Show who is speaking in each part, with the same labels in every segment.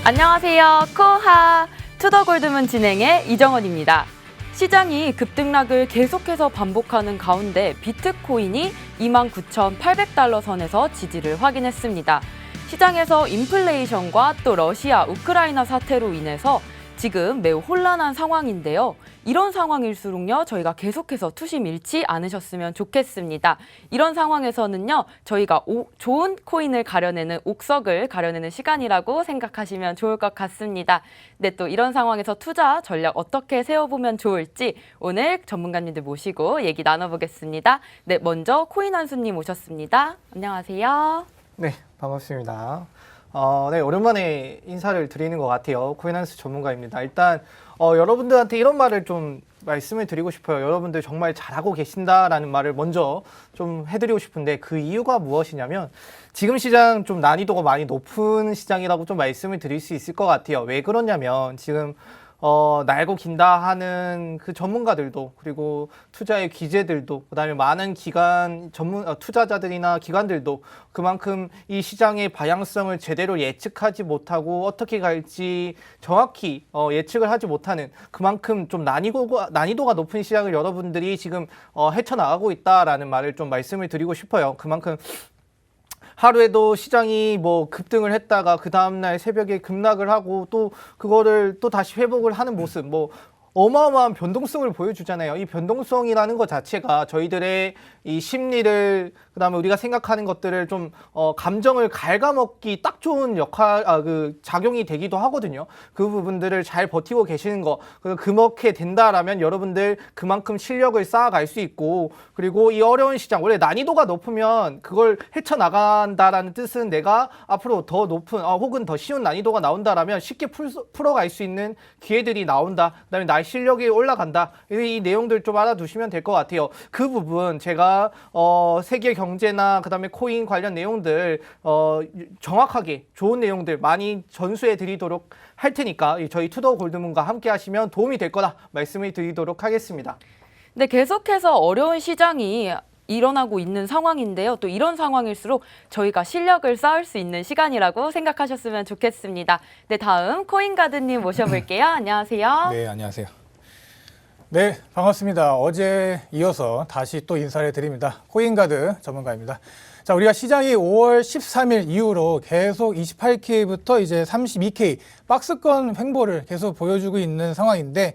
Speaker 1: 안녕하세요. 코하 투더골드문 진행의 이정원입니다. 시장이 급등락을 계속해서 반복하는 가운데 비트코인이 29,800달러 선에서 지지를 확인했습니다. 시장에서 인플레이션과 또 러시아, 우크라이나 사태로 인해서 지금 매우 혼란한 상황인데요. 이런 상황일수록요, 저희가 계속해서 투심 잃지 않으셨으면 좋겠습니다. 이런 상황에서는요, 저희가 좋은 코인을 가려내는 옥석을 가려내는 시간이라고 생각하시면 좋을 것 같습니다. 네, 또 이런 상황에서 투자 전략 어떻게 세워보면 좋을지 오늘 전문가님들 모시고 얘기 나눠보겠습니다. 네, 먼저 코인 한수님 오셨습니다. 안녕하세요.
Speaker 2: 네, 반갑습니다. 네, 오랜만에 인사를 드리는 것 같아요. 코인한스 전문가입니다. 일단 여러분들한테 이런 말을 좀 말씀을 드리고 싶어요. 여러분들 정말 잘하고 계신다라는 말을 먼저 좀 해드리고 싶은데 그 이유가 무엇이냐면 지금 시장 좀 난이도가 많이 높은 시장이라고 좀 말씀을 드릴 수 있을 것 같아요. 왜 그러냐면 지금 날고 긴다 하는 그 전문가들도 그리고 투자의 기재들도 그다음에 많은 기관 투자자들이나 기관들도 그만큼 이 시장의 방향성을 제대로 예측하지 못하고 어떻게 갈지 정확히 예측을 하지 못하는 그만큼 좀 난이도가 높은 시장을 여러분들이 지금 헤쳐나가고 있다라는 말을 좀 말씀을 드리고 싶어요. 그만큼 하루에도 시장이 뭐 급등을 했다가 그 다음날 새벽에 급락을 하고 또 그거를 또 다시 회복을 하는 모습, 뭐 어마어마한 변동성을 보여주잖아요. 이 변동성이라는 것 자체가 저희들의 이 심리를 그다음에 우리가 생각하는 것들을 좀 감정을 갉아먹기 딱 좋은 작용이 되기도 하거든요. 그 부분들을 잘 버티고 계시는 거 그렇게 된다라면 여러분들 그만큼 실력을 쌓아갈 수 있고 그리고 이 어려운 시장 원래 난이도가 높으면 그걸 헤쳐나간다라는 뜻은 내가 앞으로 더 높은 혹은 더 쉬운 난이도가 나온다라면 쉽게 풀어갈 수 있는 기회들이 나온다. 그다음에 나의 실력이 올라간다. 이 내용들 좀 알아두시면 될 것 같아요. 그 부분 제가 세계 경제나 그다음에 코인 관련 내용들 정확하게 좋은 내용들 많이 전수해 드리도록 할 테니까 저희 투더 골드문과 함께 하시면 도움이 될 거다 말씀을 드리도록 하겠습니다.
Speaker 1: 네, 계속해서 어려운 시장이 일어나고 있는 상황인데요. 또 이런 상황일수록 저희가 실력을 쌓을 수 있는 시간이라고 생각하셨으면 좋겠습니다. 네, 다음 코인가드님 모셔볼게요. 안녕하세요.
Speaker 3: 네, 안녕하세요. 네, 반갑습니다. 어제 이어서 다시 또 인사를 드립니다. 코인가드 전문가입니다. 자, 우리가 시장이 5월 13일 이후로 계속 28K부터 이제 32K 박스권 횡보를 계속 보여주고 있는 상황인데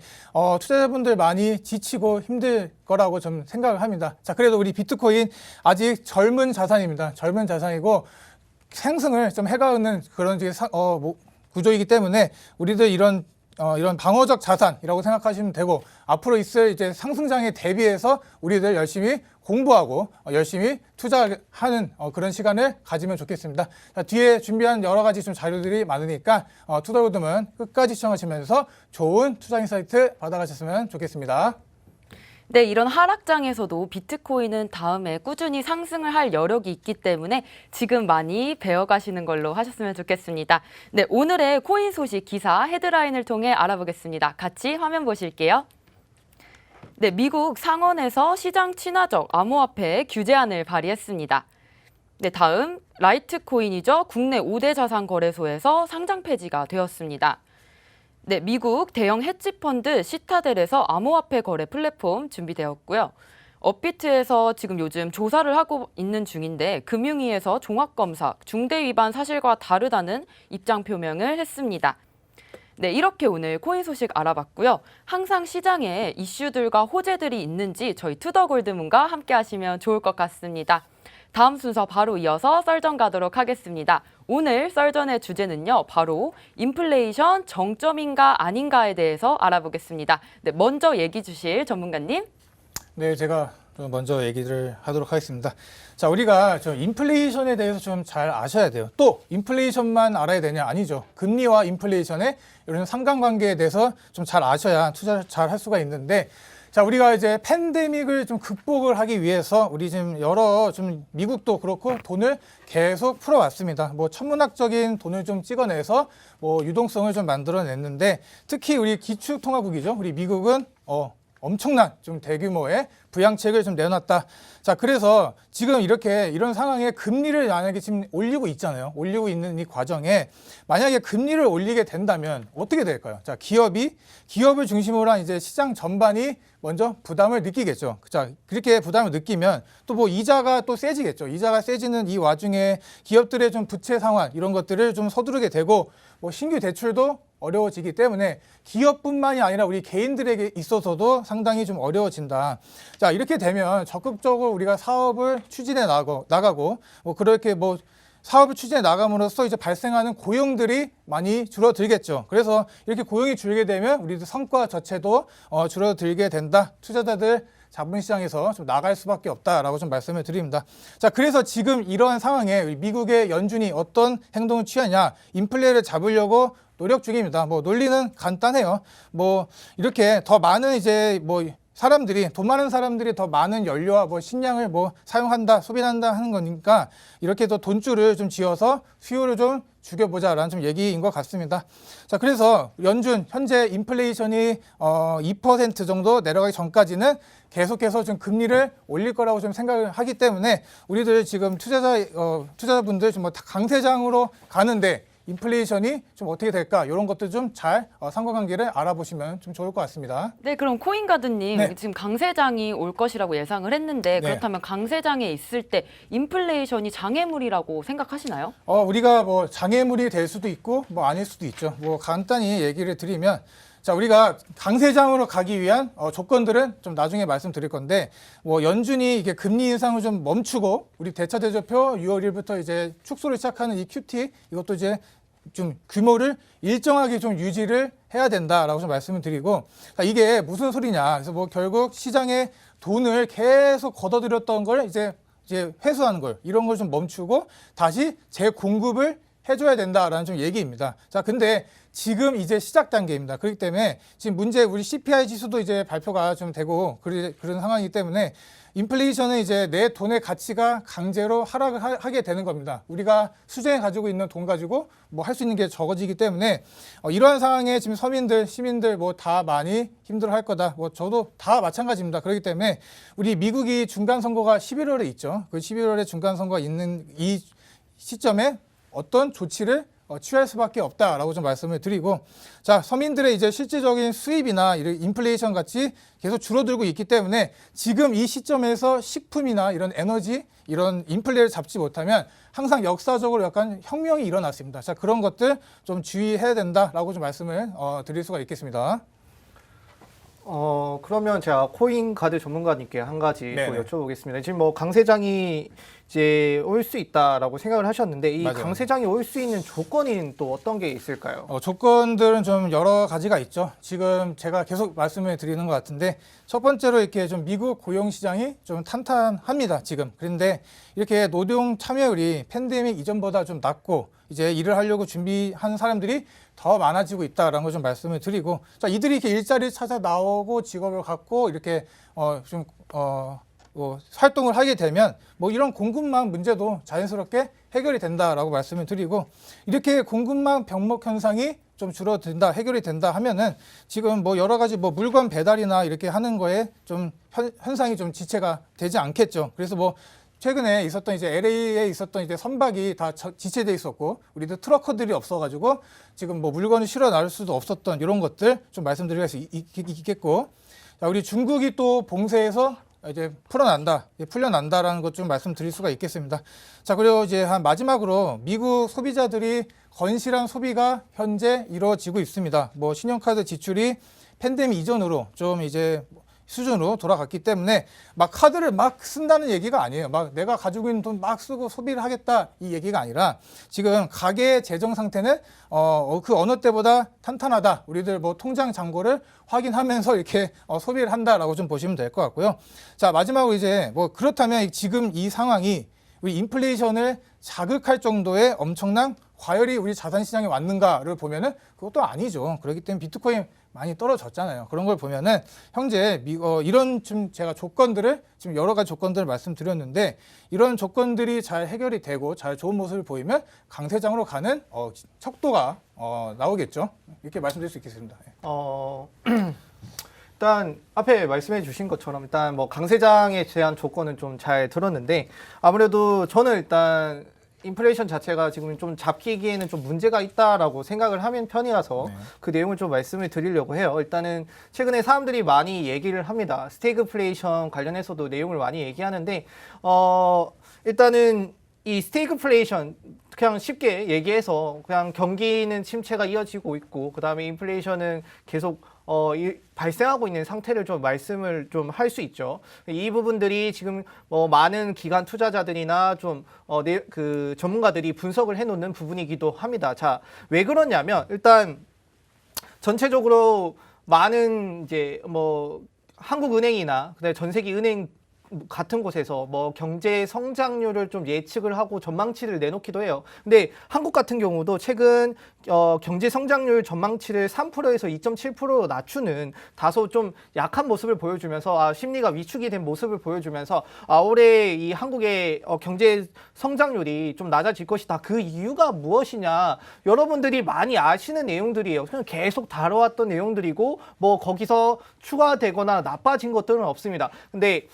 Speaker 3: 투자자분들 많이 지치고 힘들 거라고 좀 생각을 합니다. 자, 그래도 우리 비트코인 아직 젊은 자산입니다. 젊은 자산이고 상승을 좀 해가는 그런 구조이기 때문에 우리들 이런 방어적 자산이라고 생각하시면 되고 앞으로 있을 이제 상승장에 대비해서 우리들 열심히 공부하고 열심히 투자하는 그런 시간을 가지면 좋겠습니다. 자, 뒤에 준비한 여러 가지 좀 자료들이 많으니까 투더골드문 끝까지 시청하시면서 좋은 투자 인사이트 받아가셨으면 좋겠습니다.
Speaker 1: 네, 이런 하락장에서도 비트코인은 다음에 꾸준히 상승을 할 여력이 있기 때문에 지금 많이 배워가시는 걸로 하셨으면 좋겠습니다. 네, 오늘의 코인 소식 기사 헤드라인을 통해 알아보겠습니다. 같이 화면 보실게요. 네, 미국 상원에서 시장 친화적 암호화폐 규제안을 발의했습니다. 네, 다음 라이트코인이죠. 국내 5대 자산 거래소에서 상장 폐지가 되었습니다. 네, 미국 대형 헤지펀드 시타델에서 암호화폐 거래 플랫폼 준비되었고요. 업비트에서 지금 요즘 조사를 하고 있는 중인데 금융위에서 종합검사, 중대 위반 사실과 다르다는 입장 표명을 했습니다. 네, 이렇게 오늘 코인 소식 알아봤고요. 항상 시장에 이슈들과 호재들이 있는지 저희 투더골드문과 함께 하시면 좋을 것 같습니다. 다음 순서 바로 이어서 썰전 가도록 하겠습니다. 오늘 썰전의 주제는요, 바로 인플레이션 정점인가 아닌가에 대해서 알아보겠습니다. 네, 먼저 얘기 주실 전문가님.
Speaker 3: 네, 제가 좀 먼저 얘기를 하도록 하겠습니다. 자, 우리가 좀 인플레이션에 대해서 좀 잘 아셔야 돼요. 또 인플레이션만 알아야 되냐? 아니죠. 금리와 인플레이션의 이런 상관관계에 대해서 좀 잘 아셔야 투자 잘 할 수가 있는데 자, 우리가 이제 팬데믹을 좀 극복을 하기 위해서 우리 지금 좀 미국도 그렇고 돈을 계속 풀어왔습니다. 뭐 천문학적인 돈을 좀 찍어내서 뭐 유동성을 좀 만들어냈는데 특히 우리 기축통화국이죠. 우리 미국은 엄청난 좀 대규모의 부양책을 좀 내놨다. 자, 그래서 지금 이런 상황에 금리를 만약에 지금 올리고 있잖아요. 올리고 있는 이 과정에 만약에 금리를 올리게 된다면 어떻게 될까요? 자, 기업을 중심으로 한 이제 시장 전반이 먼저 부담을 느끼겠죠. 자, 그렇게 부담을 느끼면 또 뭐 이자가 또 세지겠죠. 이자가 세지는 이 와중에 기업들의 좀 부채 상환 이런 것들을 좀 서두르게 되고 뭐 신규 대출도 어려워지기 때문에 기업뿐만이 아니라 우리 개인들에게 있어서도 상당히 좀 어려워진다. 자, 이렇게 되면 적극적으로 우리가 사업을 추진해 나가고 뭐 그렇게 뭐 사업을 추진해 나감으로써 이제 발생하는 고용들이 많이 줄어들겠죠. 그래서 이렇게 고용이 줄게 되면 우리들 성과 자체도 줄어들게 된다. 투자자들 자본시장에서 좀 나갈 수밖에 없다라고 좀 말씀을 드립니다. 자, 그래서 지금 이러한 상황에 미국의 연준이 어떤 행동을 취하냐, 인플레를 잡으려고 노력 중입니다. 뭐 논리는 간단해요. 뭐 이렇게 더 많은 이제 뭐 돈 많은 사람들이 더 많은 연료와 뭐 식량을 뭐 사용한다, 소비한다 하는 거니까 이렇게 더 돈줄을 좀 지어서 수요를 좀 죽여보자라는 좀 얘기인 것 같습니다. 자, 그래서 연준 현재 인플레이션이 2% 정도 내려가기 전까지는 계속해서 좀 금리를 올릴 거라고 좀 생각을 하기 때문에 우리들 지금 투자자분들 좀 뭐 강세장으로 가는데 인플레이션이 좀 어떻게 될까 이런 것들 좀 잘 상관관계를 알아보시면 좀 좋을 것 같습니다.
Speaker 1: 네, 그럼 코인가드님
Speaker 3: 네.
Speaker 1: 지금 강세장이 올 것이라고 예상을 했는데 그렇다면 강세장에 있을 때 인플레이션이 장애물이라고 생각하시나요?
Speaker 3: 우리가 뭐 장애물이 될 수도 있고 뭐 아닐 수도 있죠. 뭐 간단히 얘기를 드리면 자, 우리가 강세장으로 가기 위한 조건들은 좀 나중에 말씀드릴 건데 뭐 연준이 이게 금리 인상을 좀 멈추고 우리 대차대조표 6월 1일부터 이제 축소를 시작하는 이 QT 이것도 이제 좀 규모를 일정하게 좀 유지를 해야 된다라고 좀 말씀을 드리고 자, 이게 무슨 소리냐. 그래서 뭐 결국 시장에 돈을 계속 걷어들였던 걸 이제 회수하는 걸 이런 걸 좀 멈추고 다시 재공급을 해줘야 된다라는 좀 얘기입니다. 자, 근데 지금 이제 시작 단계입니다. 그렇기 때문에 지금 우리 CPI 지수도 이제 발표가 좀 되고 그런 상황이기 때문에 인플레이션은 이제 내 돈의 가치가 강제로 하락을 하게 되는 겁니다. 우리가 수중에 가지고 있는 돈 가지고 뭐 할 수 있는 게 적어지기 때문에 이러한 상황에 지금 서민들, 시민들 뭐 다 많이 힘들어할 거다. 뭐 저도 다 마찬가지입니다. 그렇기 때문에 우리 미국이 중간 선거가 11월에 있죠. 그 11월에 중간 선거가 있는 이 시점에 어떤 조치를 취할 수밖에 없다라고 좀 말씀을 드리고 자, 서민들의 이제 실질적인 수입이나 이런 인플레이션 같이 계속 줄어들고 있기 때문에 지금 이 시점에서 식품이나 이런 에너지 이런 인플레를 잡지 못하면 항상 역사적으로 약간 혁명이 일어났습니다. 자, 그런 것들 좀 주의해야 된다라고 좀 말씀을 드릴 수가 있겠습니다.
Speaker 2: 그러면 제가 코인 가드 전문가님께 한 가지 또
Speaker 3: 네네.
Speaker 2: 여쭤보겠습니다. 지금 뭐 강세장이 이제 올 수 있다라고 생각을 하셨는데 이
Speaker 3: 맞아요.
Speaker 2: 강세장이 올 수 있는 조건이 또 어떤 게 있을까요?
Speaker 3: 조건들은 좀 여러 가지가 있죠. 지금 제가 계속 말씀을 드리는 것 같은데 첫 번째로 이렇게 좀 미국 고용 시장이 좀 탄탄합니다. 지금. 그런데 이렇게 노동 참여율이 팬데믹 이전보다 좀 낮고 이제 일을 하려고 준비한 사람들이 더 많아지고 있다라는 걸 좀 말씀을 드리고 자, 이들이 이렇게 일자리를 찾아 나오고 직업을 갖고 이렇게 활동을 하게 되면 뭐 이런 공급망 문제도 자연스럽게 해결이 된다라고 말씀을 드리고 이렇게 공급망 병목 현상이 좀 줄어든다, 해결이 된다 하면은 지금 뭐 여러 가지 뭐 물건 배달이나 이렇게 하는 거에 좀 현상이 좀 지체가 되지 않겠죠. 그래서 뭐 최근에 있었던 이제 LA에 있었던 이제 선박이 다 지체돼 있었고 우리도 트러커들이 없어가지고 지금 뭐 물건을 실어 나올 수도 없었던 이런 것들 좀 말씀드릴 수 있겠고 자, 우리 중국이 또 봉쇄해서 이제 풀려난다라는 것 좀 말씀드릴 수가 있겠습니다. 자, 그리고 이제 마지막으로 미국 소비자들이 건실한 소비가 현재 이루어지고 있습니다. 뭐 신용카드 지출이 팬데믹 이전으로 좀 이제 수준으로 돌아갔기 때문에 막 카드를 막 쓴다는 얘기가 아니에요. 막 내가 가지고 있는 돈 막 쓰고 소비를 하겠다 이 얘기가 아니라 지금 가계의 재정 상태는 그 어느 때보다 탄탄하다. 우리들 뭐 통장 잔고를 확인하면서 이렇게 소비를 한다라고 좀 보시면 될 것 같고요. 자, 마지막으로 이제 뭐 그렇다면 지금 이 상황이 우리 인플레이션을 자극할 정도의 엄청난 과열이 우리 자산 시장에 왔는가를 보면은 그것도 아니죠. 그렇기 때문에 비트코인 많이 떨어졌잖아요. 그런 걸 보면은 현재 이런 좀 제가 조건들을 지금 여러 가지 조건들을 말씀드렸는데 이런 조건들이 잘 해결이 되고 잘 좋은 모습을 보이면 강세장으로 가는 척도가 나오겠죠. 이렇게 말씀드릴 수 있겠습니다.
Speaker 2: 일단 앞에 말씀해 주신 것처럼 일단 뭐 강세장에 대한 조건은 좀 잘 들었는데 아무래도 저는 일단 인플레이션 자체가 지금 좀 잡히기에는 좀 문제가 있다라고 생각을 하는 편이라서 그 내용을 좀 말씀을 드리려고 해요. 일단은 최근에 사람들이 많이 얘기를 합니다. 스태그플레이션 관련해서도 내용을 많이 얘기하는데 일단은 이 스태그플레이션 그냥 쉽게 얘기해서 그냥 경기는 침체가 이어지고 있고 그다음에 인플레이션은 계속 발생하고 있는 상태를 좀 말씀을 좀 할 수 있죠. 이 부분들이 지금 많은 기관 투자자들이나 좀 그 전문가들이 분석을 해놓는 부분이기도 합니다. 자, 왜 그러냐면 일단 전체적으로 많은 이제 뭐 한국은행이나 그다음에 전 세계 은행 같은 곳에서 뭐 경제 성장률을 좀 예측을 하고 전망치를 내놓기도 해요. 근데 한국 같은 경우도 최근 경제 성장률 전망치를 3%에서 2.7%로 낮추는 다소 좀 약한 모습을 보여주면서 심리가 위축이 된 모습을 보여주면서 올해 이 한국의 경제 성장률이 좀 낮아질 것이다. 그 이유가 무엇이냐? 여러분들이 많이 아시는 내용들이에요. 그냥 계속 다뤄왔던 내용들이고 뭐 거기서 추가되거나 나빠진 것들은 없습니다. 근데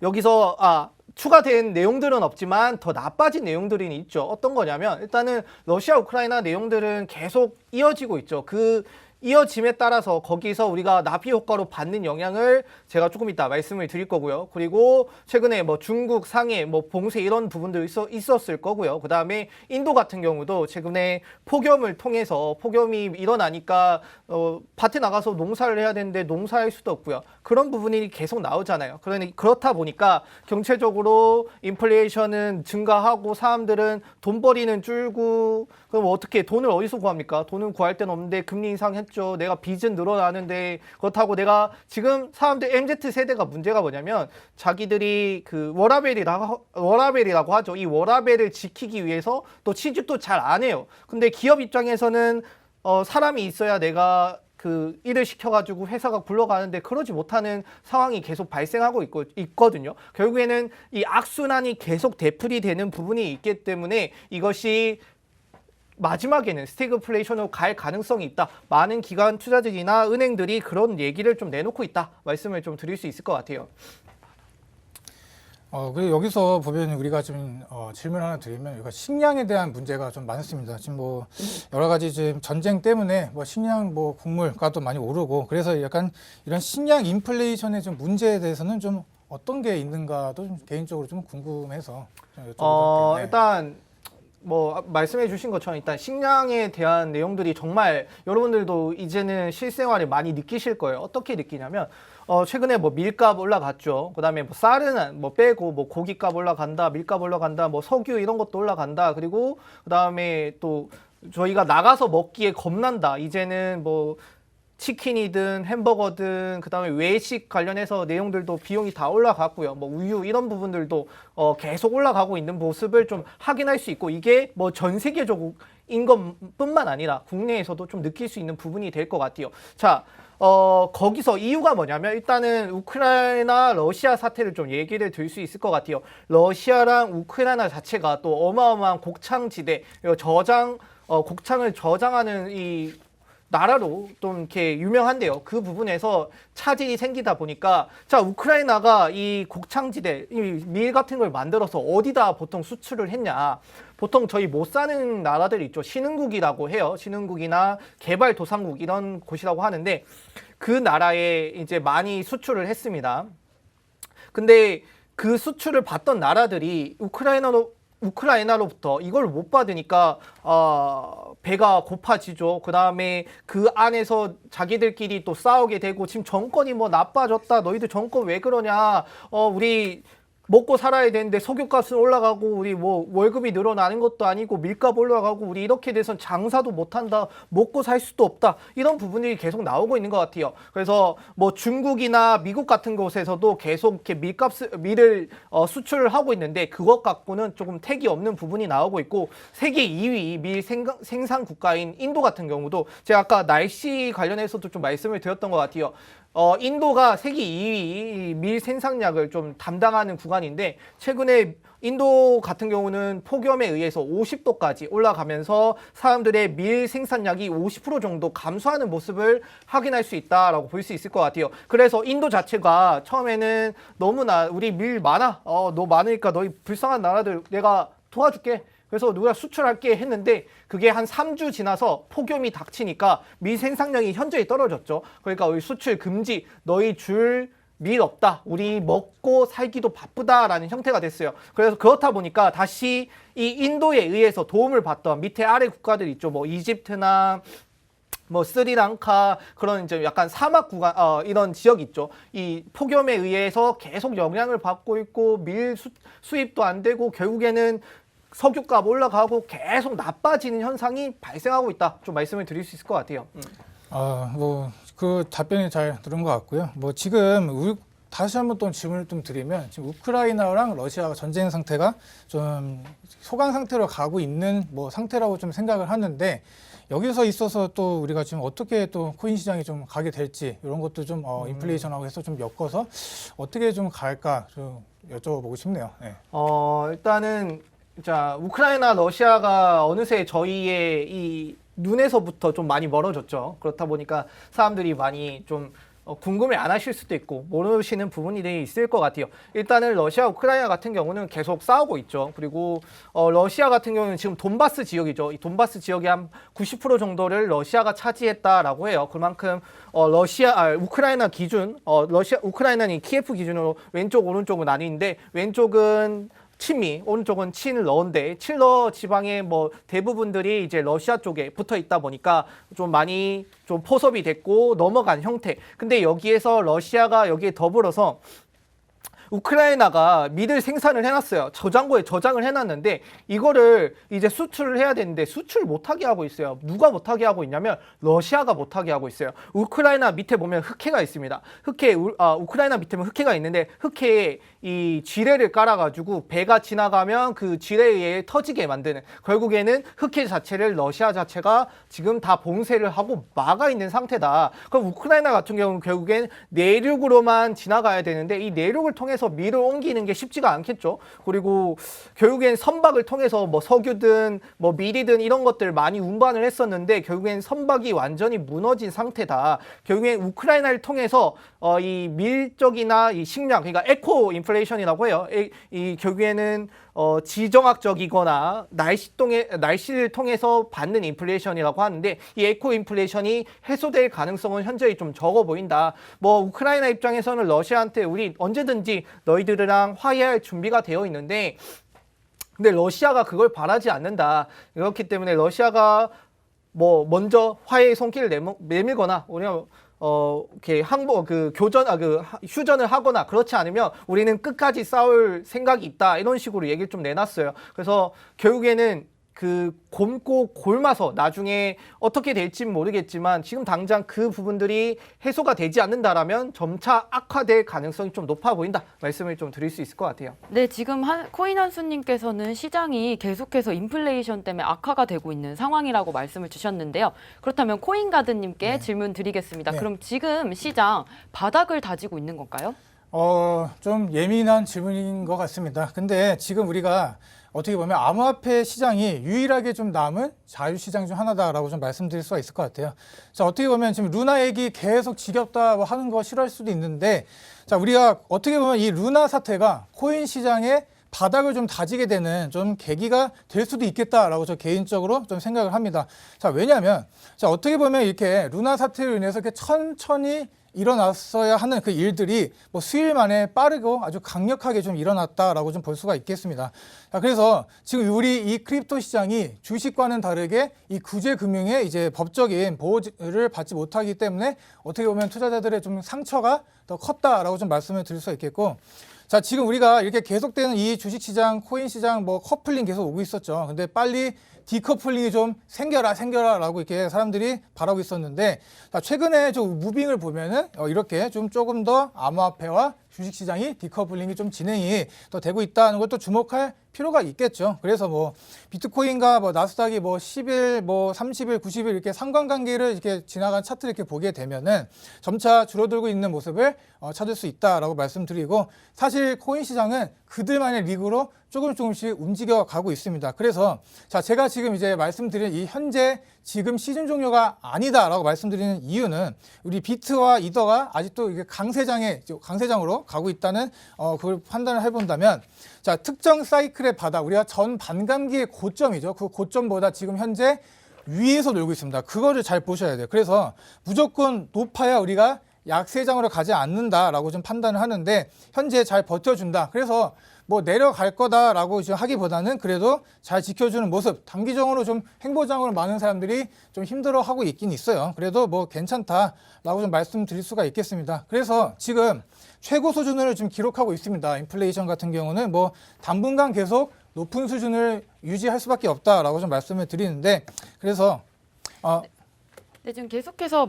Speaker 2: 여기서 추가된 내용들은 없지만 더 나빠진 내용들이 있죠. 어떤 거냐면 일단은 러시아 우크라이나 내용들은 계속 이어지고 있죠. 그 이어짐에 따라서 거기서 우리가 나비 효과로 받는 영향을 제가 조금 이따 말씀을 드릴 거고요. 그리고 최근에 뭐 중국, 상해, 뭐 봉쇄 이런 부분도 있었을 거고요. 그 다음에 인도 같은 경우도 최근에 폭염을 통해서 폭염이 일어나니까 밭에 나가서 농사를 해야 되는데 농사할 수도 없고요. 그런 부분이 계속 나오잖아요. 그렇다 보니까 경제적으로 인플레이션은 증가하고 사람들은 돈벌이는 줄고 그럼 어떻게 돈을 어디서 구합니까? 돈은 구할 데는 없는데 금리 인상했죠. 내가 빚은 늘어나는데 그렇다고 내가 지금 사람들 MZ 세대가 문제가 뭐냐면 자기들이 그 워라밸이라고 하죠. 이 워라밸을 지키기 위해서 또 취직도 잘 안 해요. 근데 기업 입장에서는 사람이 있어야 내가 그 일을 시켜가지고 회사가 굴러가는데 그러지 못하는 상황이 계속 발생하고 있거든요. 결국에는 이 악순환이 계속 되풀이되는 부분이 있기 때문에 이것이 마지막에는 스태그플레이션으로 갈 가능성이 있다. 많은 기관 투자들이나 은행들이 그런 얘기를 좀 내놓고 있다. 말씀을 좀 드릴 수 있을 것 같아요.
Speaker 3: 그리고 여기서 보면 우리가 좀 질문 하나 드리면 이거 식량에 대한 문제가 좀 많습니다. 지금 뭐 여러 가지 지금 전쟁 때문에 뭐 식량 뭐 곡물가도 많이 오르고 그래서 약간 이런 식량 인플레이션의 좀 문제에 대해서는 좀 어떤 게 있는가도 좀 개인적으로 좀 궁금해서 좀 여쭤보도록 할게요.
Speaker 2: 일단 뭐 말씀해 주신 것처럼 일단 식량에 대한 내용들이 정말 여러분들도 이제는 실생활에 많이 느끼실 거예요. 어떻게 느끼냐면 최근에 뭐 밀값 올라갔죠. 그다음에 뭐 쌀은 뭐 빼고 뭐 고기값 올라간다, 밀값 올라간다, 뭐 석유 이런 것도 올라간다. 그리고 그다음에 또 저희가 나가서 먹기에 겁난다. 이제는 뭐 치킨이든 햄버거든 그다음에 외식 관련해서 내용들도 비용이 다 올라갔고요. 뭐 우유 이런 부분들도 계속 올라가고 있는 모습을 좀 확인할 수 있고 이게 뭐 전 세계적인 것뿐만 아니라 국내에서도 좀 느낄 수 있는 부분이 될 것 같아요. 자, 거기서 이유가 뭐냐면 일단은 우크라이나 러시아 사태를 좀 얘기를 들 수 있을 것 같아요. 러시아랑 우크라이나 자체가 또 어마어마한 곡창지대 곡창을 저장하는 이 나라로 좀 이렇게 유명한데요. 그 부분에서 차질이 생기다 보니까 자 우크라이나가 이 곡창지대 이 밀 같은 걸 만들어서 어디다 보통 수출을 했냐. 보통 저희 못 사는 나라들 있죠. 신흥국이라고 해요. 신흥국이나 개발도상국 이런 곳이라고 하는데 그 나라에 이제 많이 수출을 했습니다. 근데 그 수출을 받던 나라들이 우크라이나로부터 이걸 못 받으니까 배가 고파지죠. 그 다음에 그 안에서 자기들끼리 또 싸우게 되고 지금 정권이 뭐 나빠졌다. 너희들 정권 왜 그러냐. 우리 먹고 살아야 되는데 석유값은 올라가고 우리 뭐 월급이 늘어나는 것도 아니고 밀값 올라가고 우리 이렇게 돼선 장사도 못한다. 먹고 살 수도 없다. 이런 부분들이 계속 나오고 있는 것 같아요. 그래서 뭐 중국이나 미국 같은 곳에서도 계속 이렇게 밀을 수출을 하고 있는데 그것 갖고는 조금 택이 없는 부분이 나오고 있고 세계 2위 밀 생산 국가인 인도 같은 경우도 제가 아까 날씨 관련해서도 좀 말씀을 드렸던 것 같아요. 인도가 세계 2위 밀 생산량을 좀 담당하는 구간인데 최근에 인도 같은 경우는 폭염에 의해서 50도까지 올라가면서 사람들의 밀 생산량이 50% 정도 감소하는 모습을 확인할 수 있다라고 볼 수 있을 것 같아요. 그래서 인도 자체가 처음에는 너무나 우리 밀 많아, 너 많으니까 너희 불쌍한 나라들 내가 도와줄게. 그래서 누가 수출할게 했는데 그게 한 3주 지나서 폭염이 닥치니까 밀 생산량이 현저히 떨어졌죠. 그러니까 우리 수출 금지, 너희 줄 밀 없다. 우리 먹고 살기도 바쁘다라는 형태가 됐어요. 그래서 그렇다 보니까 다시 이 인도에 의해서 도움을 받던 밑에 아래 국가들 있죠. 뭐 이집트나 뭐 스리랑카 그런 이제 약간 사막 구간 이런 지역 있죠. 이 폭염에 의해서 계속 영향을 받고 있고 밀 수입도 안 되고 결국에는 석유값 올라가고 계속 나빠지는 현상이 발생하고 있다. 좀 말씀을 드릴 수 있을 것 같아요.
Speaker 3: 뭐 그 답변이 잘 들은 것 같고요. 뭐 지금 다시 한번 또 질문을 좀 드리면 지금 우크라이나랑 러시아가 전쟁 상태가 좀 소강 상태로 가고 있는 뭐 상태라고 좀 생각을 하는데 여기서 있어서 또 우리가 지금 어떻게 또 코인 시장이 좀 가게 될지 이런 것도 좀 인플레이션하고 해서 좀 엮어서 어떻게 좀 갈까 좀 여쭤보고 싶네요. 네.
Speaker 2: 일단은 자 우크라이나 러시아가 어느새 저희의 이 눈에서부터 좀 많이 멀어졌죠. 그렇다 보니까 사람들이 많이 좀 궁금해 안 하실 수도 있고 모르시는 부분이 있을 것 같아요. 일단은 러시아, 우크라이나 같은 경우는 계속 싸우고 있죠. 그리고 러시아 같은 경우는 지금 돈바스 지역이죠. 이 돈바스 지역의 한 90% 정도를 러시아가 차지했다라고 해요. 그만큼 우크라이나 기준, 우크라이나는 키예프 기준으로 왼쪽, 오른쪽은 나뉘는데 왼쪽은 친미, 오른쪽은 친러인데 친러 지방의 뭐 대부분들이 이제 러시아 쪽에 붙어 있다 보니까 좀 많이 좀 포섭이 됐고 넘어간 형태. 근데 여기에서 러시아가 여기에 더불어서 우크라이나가 밀을 생산을 해놨어요. 저장고에 저장을 해놨는데 이거를 이제 수출을 해야 되는데 수출 못하게 하고 있어요. 누가 못하게 하고 있냐면 러시아가 못하게 하고 있어요. 우크라이나 밑에 보면 흑해가 있습니다. 우크라이나 밑에 보면 흑해가 있는데 흑해에 이 지뢰를 깔아가지고 배가 지나가면 그 지뢰에 의해 터지게 만드는 결국에는 흑해 자체를 러시아 자체가 지금 다 봉쇄를 하고 막아 있는 상태다. 그럼 우크라이나 같은 경우는 결국엔 내륙으로만 지나가야 되는데 이 내륙을 통해서 밀을 옮기는 게 쉽지가 않겠죠. 그리고 결국엔 선박을 통해서 뭐 석유든 뭐 밀이든 이런 것들 많이 운반을 했었는데 결국엔 선박이 완전히 무너진 상태다. 결국엔 우크라이나를 통해서 이 밀적이나 이 식량 그러니까 에코 인플레이션이라고 해요. 이 결국에는 지정학적이거나 날씨를 통해서 받는 인플레이션이라고 하는데 이 에코 인플레이션이 해소될 가능성은 현저히 좀 적어 보인다. 뭐 우크라이나 입장에서는 러시아한테 우리 언제든지 너희들이랑 화해할 준비가 되어 있는데 근데 러시아가 그걸 바라지 않는다. 그렇기 때문에 러시아가 뭐 먼저 화해의 손길을 내밀거나 우리가 이렇게 휴전을 하거나 그렇지 않으면 우리는 끝까지 싸울 생각이 있다. 이런 식으로 얘기를 좀 내놨어요. 그래서 결국에는 그 곪고 골마서 나중에 어떻게 될지는 모르겠지만 지금 당장 그 부분들이 해소가 되지 않는다라면 점차 악화될 가능성이 좀 높아 보인다. 말씀을 좀 드릴 수 있을 것 같아요.
Speaker 1: 네, 지금 코인 한수님께서는 시장이 계속해서 인플레이션 때문에 악화가 되고 있는 상황이라고 말씀을 주셨는데요. 그렇다면 코인가드님께 질문 드리겠습니다.
Speaker 3: 네.
Speaker 1: 그럼 지금 시장 바닥을 다지고 있는 건가요?
Speaker 3: 좀 예민한 질문인 것 같습니다. 근데 지금 우리가 어떻게 보면 암호화폐 시장이 유일하게 좀 남은 자유시장 중 하나다라고 좀 말씀드릴 수가 있을 것 같아요. 자, 어떻게 보면 지금 루나 얘기 계속 지겹다 하는 거 싫어할 수도 있는데, 자, 우리가 어떻게 보면 이 루나 사태가 코인 시장에 바닥을 좀 다지게 되는 좀 계기가 될 수도 있겠다라고 저 개인적으로 좀 생각을 합니다. 자, 왜냐하면 자, 어떻게 보면 이렇게 루나 사태로 인해서 이렇게 천천히 일어났어야 하는 그 일들이 뭐 수일 만에 빠르고 아주 강력하게 좀 일어났다라고 좀 볼 수가 있겠습니다. 자, 그래서 지금 우리 이 크립토 시장이 주식과는 다르게 이 구제 금융의 이제 법적인 보호를 받지 못하기 때문에 어떻게 보면 투자자들의 좀 상처가 더 컸다라고 좀 말씀을 드릴 수 있겠고, 자, 지금 우리가 이렇게 계속되는 이 주식시장, 코인시장 뭐 커플링 계속 오고 있었죠. 근데 빨리 디커플링이 좀 생겨라라고 이렇게 사람들이 바라고 있었는데, 자, 최근에 저 무빙을 보면은 이렇게 좀 조금 더 암호화폐와 주식시장이 디커플링이 좀 진행이 더 되고 있다는 것도 주목할 필요가 있겠죠. 그래서 뭐 비트코인과 뭐 나스닥이 뭐 10일, 뭐 30일, 90일 이렇게 상관관계를 이렇게 지나간 차트를 이렇게 보게 되면은 점차 줄어들고 있는 모습을 찾을 수 있다라고 말씀드리고, 사실 코인 시장은 그들만의 리그로 조금씩 움직여 가고 있습니다. 그래서 자, 제가 지금 이제 말씀드린 이 현재 지금 시즌 종료가 아니다라고 말씀드리는 이유는 우리 비트와 이더가 아직도 이게 강세장으로 가고 있다는 그걸 판단을 해본다면, 자, 특정 사이클의 바닥, 우리가 전 반감기의 고점이죠. 그 고점보다 지금 현재 위에서 놀고 있습니다. 그거를 잘 보셔야 돼요. 그래서 무조건 높아야 우리가 약세장으로 가지 않는다라고 좀 판단을 하는데, 현재 잘 버텨준다. 그래서 뭐 내려갈 거다라고 지금 하기보다는 그래도 잘 지켜주는 모습, 단기적으로 좀 행보장으로 많은 사람들이 좀 힘들어하고 있긴 있어요. 그래도 뭐 괜찮다라고 좀 말씀드릴 수가 있겠습니다. 그래서 지금 최고 수준을 좀 기록하고 있습니다. 인플레이션 같은 경우는 뭐 당분간 계속 높은 수준을 유지할 수밖에 없다라고 좀 말씀을 드리는데, 그래서
Speaker 1: 네, 지금 계속해서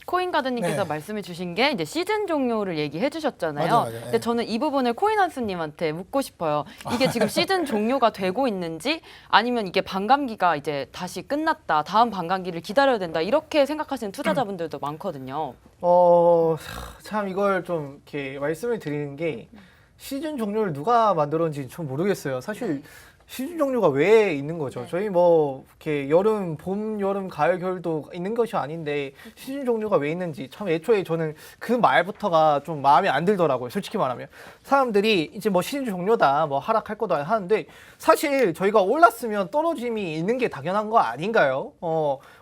Speaker 1: 코인가드님께서
Speaker 3: 네.
Speaker 1: 말씀해 주신 게 이제 시즌 종료를 얘기해 주셨잖아요.
Speaker 3: 맞아요.
Speaker 1: 근데
Speaker 3: 네.
Speaker 1: 저는 이 부분을 코인한스님한테 묻고 싶어요. 이게 지금 시즌 종료가 되고 있는지, 아니면 이게 반감기가 이제 다시 끝났다, 다음 반감기를 기다려야 된다, 이렇게 생각하시는 투자자분들도 많거든요.
Speaker 2: 참 이걸 좀 이렇게 말씀을 드리는 게, 시즌 종료를 누가 만들었는지 좀 모르겠어요. 사실 시즌 종료가 왜 있는 거죠?
Speaker 1: 네.
Speaker 2: 저희 뭐 이렇게 여름, 봄, 여름, 가을, 겨울도 있는 것이 아닌데 시즌 종료가 왜 있는지 참 애초에 저는 그 말부터가 좀 마음에 안 들더라고요. 솔직히 말하면 사람들이 이제 뭐 시즌 종료다, 뭐 하락할 거다 하는데, 사실 저희가 올랐으면 떨어짐이 있는 게 당연한 거 아닌가요?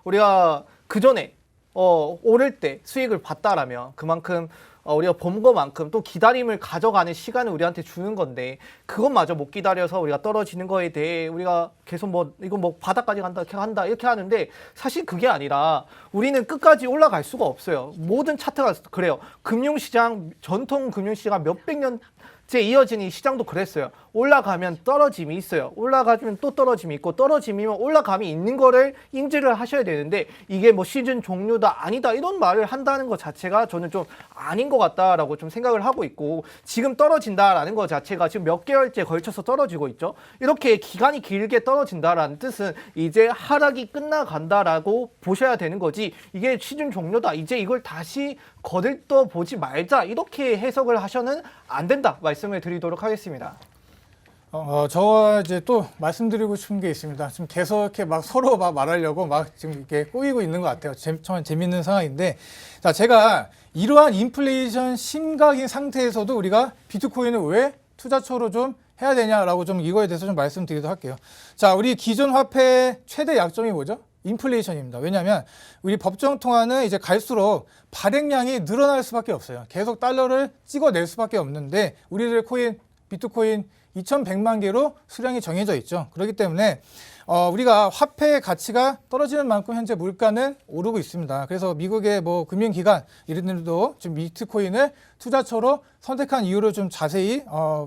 Speaker 2: 우리가 그 전에 오를 때 수익을 봤다라면 그만큼 우리가 본 것만큼 또 기다림을 가져가는 시간을 우리한테 주는 건데, 그것마저 못 기다려서 우리가 떨어지는 거에 대해 우리가 계속 뭐 이거 뭐 바닥까지 간다 이렇게 한다 이렇게 하는데, 사실 그게 아니라 우리는 끝까지 올라갈 수가 없어요. 모든 차트가 그래요. 금융시장, 전통 금융시장 몇백 년째 이어진 이 시장도 그랬어요. 올라가면 떨어짐이 있어요. 올라가면 또 떨어짐이 있고, 떨어짐이면 올라감이 있는 거를 인지를 하셔야 되는데, 이게 뭐 시즌 종료다 아니다 이런 말을 한다는 것 자체가 저는 좀 아닌 것 같다라고 좀 생각을 하고 있고, 지금 떨어진다라는 것 자체가 지금 몇 개월째 걸쳐서 떨어지고 있죠. 이렇게 기간이 길게 떨어진다라는 뜻은 이제 하락이 끝나간다라고 보셔야 되는 거지, 이게 시즌 종료다, 이제 이걸 다시 거들떠 보지 말자, 이렇게 해석을 하셔는 안 된다 말씀을 드리도록 하겠습니다.
Speaker 3: 저와 이제 또 말씀드리고 싶은 게 있습니다. 지금 계속 이렇게 막 서로 막 말하려고 막 지금 이렇게 꼬이고 있는 것 같아요. 정말 재밌는 상황인데, 자, 제가 이러한 인플레이션 심각인 상태에서도 우리가 비트코인을 왜 투자처로 좀 해야 되냐라고 좀 이거에 대해서 좀 말씀드리도록 할게요. 자, 우리 기존 화폐의 최대 약점이 뭐죠? 인플레이션입니다. 왜냐하면 우리 법정 통화는 이제 갈수록 발행량이 늘어날 수밖에 없어요. 계속 달러를 찍어낼 수밖에 없는데, 우리들 비트코인 2,100만 개로 수량이 정해져 있죠. 그렇기 때문에 우리가 화폐의 가치가 떨어지는 만큼 현재 물가는 오르고 있습니다. 그래서 미국의 뭐 금융기관 이런 데도 지금 비트코인을 투자처로 선택한 이유를 좀 자세히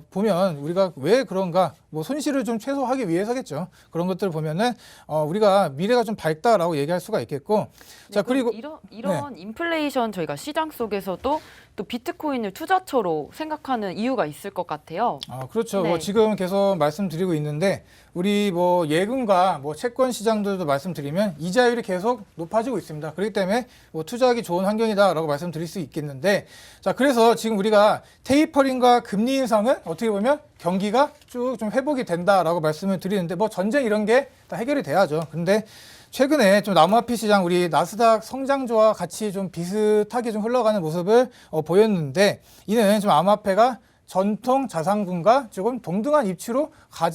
Speaker 3: 보면, 우리가 왜 그런가, 뭐 손실을 좀 최소화하기 위해서겠죠. 그런 것들을 보면은 우리가 미래가 좀 밝다라고 얘기할 수가 있겠고,
Speaker 1: 네,
Speaker 3: 자, 그리고
Speaker 1: 이런 인플레이션, 저희가 시장 속에서도 또 비트코인을 투자처로 생각하는 이유가 있을 것 같아요.
Speaker 3: 그렇죠.
Speaker 1: 네.
Speaker 3: 뭐 지금 계속 말씀드리고 있는데, 우리 뭐 예금과 뭐 채권 시장들도 말씀드리면 이자율이 계속 높아지고 있습니다. 그렇기 때문에 뭐 투자하기 좋은 환경이다라고 말씀드릴 수 있겠는데, 자, 그래서 지금 우리가 테이퍼링과 금리 인상은 어떻게 보면 경기가 쭉 좀 회복이 된다라고 말씀을 드리는데, 뭐 전쟁 이런 게 다 해결이 돼야죠. 근데 최근에 좀 나무화폐 시장, 우리 나스닥 성장주와 같이 좀 비슷하게 좀 흘러가는 모습을 보였는데, 이는 좀 암호화폐가 전통 자산군과 조금 동등한 입지로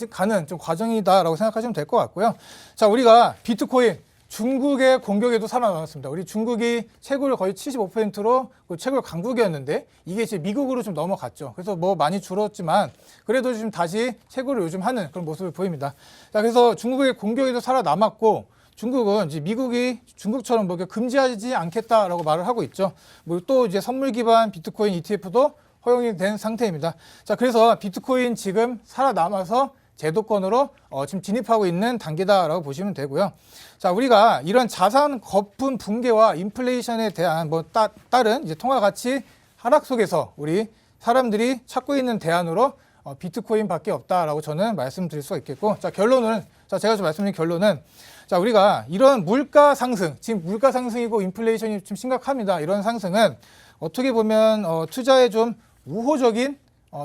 Speaker 3: 가는 좀 과정이다라고 생각하시면 될 것 같고요. 자, 우리가 비트코인 중국의 공격에도 살아남았습니다. 우리 중국이 채굴을 거의 75%로 채굴 강국이었는데, 이게 이제 미국으로 좀 넘어갔죠. 그래서 뭐 많이 줄었지만 그래도 지금 다시 채굴을 요즘 하는 그런 모습을 보입니다. 자, 그래서 중국의 공격에도 살아남았고, 중국은 이제 미국이 중국처럼 뭐 금지하지 않겠다라고 말을 하고 있죠. 뭐 또 이제 선물 기반 비트코인 ETF도 허용이 된 상태입니다. 자, 그래서 비트코인 지금 살아남아서 제도권으로 지금 진입하고 있는 단계다라고 보시면 되고요. 자, 우리가 이런 자산 거품 붕괴와 인플레이션에 대한 뭐 따른 이제 통화 가치 하락 속에서 우리 사람들이 찾고 있는 대안으로 비트코인밖에 없다라고 저는 말씀드릴 수가 있겠고, 자 결론은 제가 좀 말씀드린 결론은 자 우리가 이런 물가 상승, 지금 물가 상승이고 인플레이션이 좀 심각합니다. 이런 상승은 어떻게 보면 투자에 좀 우호적인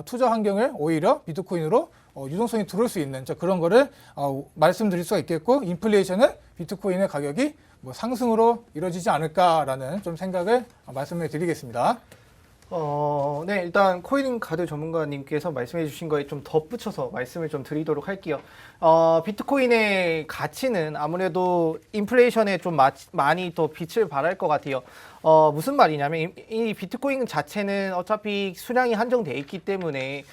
Speaker 3: 투자 환경을 오히려 비트코인으로 유동성이 들어올 수 있는 그런 거를 말씀드릴 수가 있겠고, 인플레이션은 비트코인의 가격이 뭐 상승으로 이루어지지 않을까라는 좀 생각을 말씀을 드리겠습니다.
Speaker 2: 네, 일단 코인 가드 전문가님께서 말씀해 주신 거에 좀 덧붙여서 말씀을 좀 드리도록 할게요. 비트코인의 가치는 아무래도 인플레이션에 좀 많이 더 빛을 발할 것 같아요. 무슨 말이냐면 이 비트코인 자체는 어차피 수량이 한정돼 있기 때문에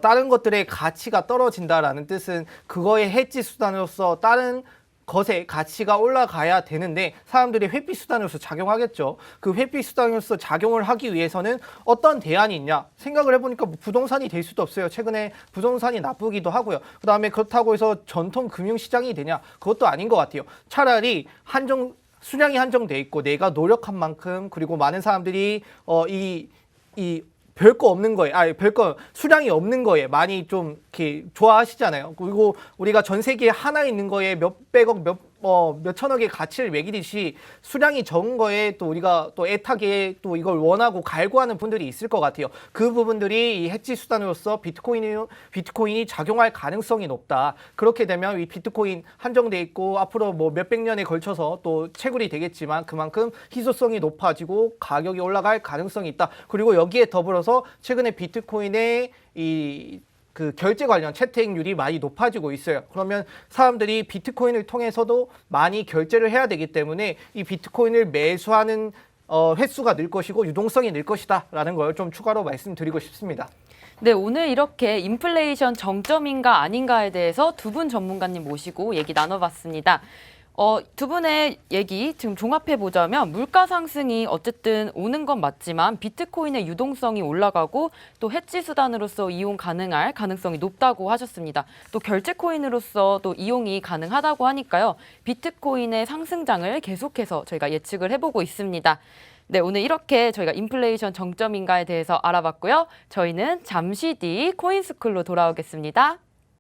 Speaker 2: 다른 것들의 가치가 떨어진다라는 뜻은 그거의 해지 수단으로서 다른 것의 가치가 올라가야 되는데 사람들이 회피 수단으로서 작용하겠죠. 그 회피 수단으로서 작용을 하기 위해서는 어떤 대안이 있냐 생각을 해보니까 뭐 부동산이 될 수도 없어요. 최근에 부동산이 나쁘기도 하고요. 그 다음에 그렇다고 해서 전통 금융시장이 되냐, 그것도 아닌 것 같아요. 차라리 수량이 한정돼 있고 내가 노력한 만큼, 그리고 많은 사람들이 별거 없는 거에, 별거 수량이 없는 거에 많이 좀 이렇게 좋아하시잖아요. 그리고 우리가 전 세계에 하나 있는 거에 몇백억, 몇천억의 가치를 매기듯이 수량이 적은 거에 또 우리가 또 애타게 또 이걸 원하고 갈구하는 분들이 있을 것 같아요. 그 부분들이 이 해지 수단으로서 비트코인이 작용할 가능성이 높다. 그렇게 되면 이 비트코인 한정돼 있고 앞으로 뭐 몇백 년에 걸쳐서 또 채굴이 되겠지만 그만큼 희소성이 높아지고 가격이 올라갈 가능성이 있다. 그리고 여기에 더불어서 최근에 비트코인의 그 결제 관련 채택률이 많이 높아지고 있어요. 그러면 사람들이 비트코인을 통해서도 많이 결제를 해야 되기 때문에 이 비트코인을 매수하는 횟수가 늘 것이고 유동성이 늘 것이다 라는 걸 좀 추가로 말씀드리고 싶습니다.
Speaker 1: 네, 오늘 이렇게 인플레이션 정점인가 아닌가에 대해서 두 분 전문가님 모시고 얘기 나눠봤습니다. 두 분의 얘기 지금 종합해 보자면 물가 상승이 어쨌든 오는 건 맞지만 비트코인의 유동성이 올라가고 또 해지 수단으로서 이용 가능할 가능성이 높다고 하셨습니다. 또 결제 코인으로서 또 이용이 가능하다고 하니까요. 비트코인의 상승장을 계속해서 저희가 예측을 해보고 있습니다. 네, 오늘 이렇게 저희가 인플레이션 정점인가에 대해서 알아봤고요. 저희는 잠시 뒤 코인스쿨로 돌아오겠습니다.